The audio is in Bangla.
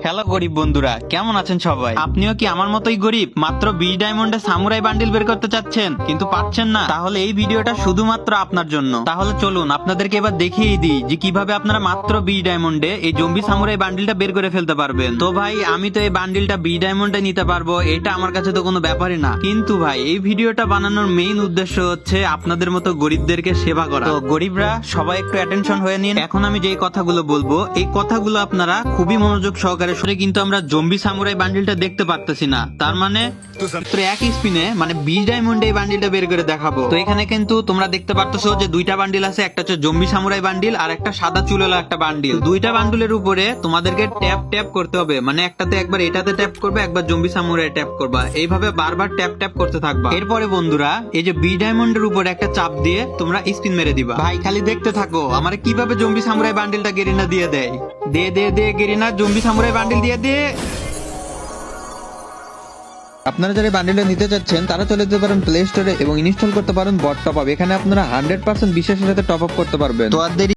হ্যালো গরিব বন্ধুরা, কেমন আছেন সবাই? আপনিও কি আমার মতোই গরিব, মাত্র 20 ডায়মন্ডে সামুরাই বান্ডিল বের করতে চাচ্ছেন কিন্তু পাচ্ছেন না? তাহলে এই ভিডিওটা শুধুমাত্র আপনার জন্য। তাহলে চলুন আপনাদেরকে এবার দেখিয়ে দিই যে কিভাবে আপনারা মাত্র 20 ডায়মন্ডে এই জম্বি সামুরাই বান্ডিলটা বের করে ফেলতে পারবেন। তো ভাই আমি তো এই বান্ডিলটা 20 ডায়মন্ডে নিতে পারবো, এটা আমার কাছে তো কোনো ব্যাপারই না। কিন্তু ভাই এই ভিডিওটা বানানোর মেইন উদ্দেশ্য হচ্ছে আপনাদের মতো গরিবদেরকে সেবা করা। তো গরিবরা সবাই একটু অ্যাটেনশন হয়ে নিন। এখন আমি যেই কথাগুলো বলবো এই কথাগুলো আপনারা খুবই মনোযোগ সহকারে শুনে। কিন্তু আমরা জম্বি সামুরাই বান্ডিলটা দেখতে পারতেছি না, তার মানে তো এক স্পিনে মানে 20 ডায়মন্ডে এই বান্ডিলটা বের করে দেখাবো। তো এখানে কিন্তু তোমরা দেখতে পারতেছো যে দুইটা বান্ডিল আছে, একটা হচ্ছে জম্বি সামুরাই বান্ডিল আর একটা সাদা চুলওয়ালা একটা বান্ডিল। দুইটা বান্ডিলের উপরে তোমাদেরকে ট্যাপ ট্যাপ করতে হবে, মানে একটাতে একবার এটাতে ট্যাপ করবে, একবার জম্বি সামুরাই ট্যাপ করবা, এইভাবে বারবার ট্যাপ ট্যাপ করতে থাকবা। এরপরে বন্ধুরা এই যে 20 ডায়মন্ডের উপরে একটা চাপ দিয়ে তোমরা স্পিন মেরে দিবা। ভাই খালি দেখতে থাকো আমার কিভাবে জম্বি সামুরাই বান্ডিলটা গেরিনা দিয়ে দেয়। দে দে দে গেরিনা জম্বি সামুরাই বান্ডিল দিয়ে দে। আপনারা যারা বান্ডিলটা নিতে চাচ্ছেন তারা চলে যেতে পারেন প্লে স্টোরে এবং ইনস্টল করতে পারেন বট টপ আপ। এখানে আপনারা 100% বিশ্বাসের সাথে টপ আপ করতে পারবেন। তো আর দেরি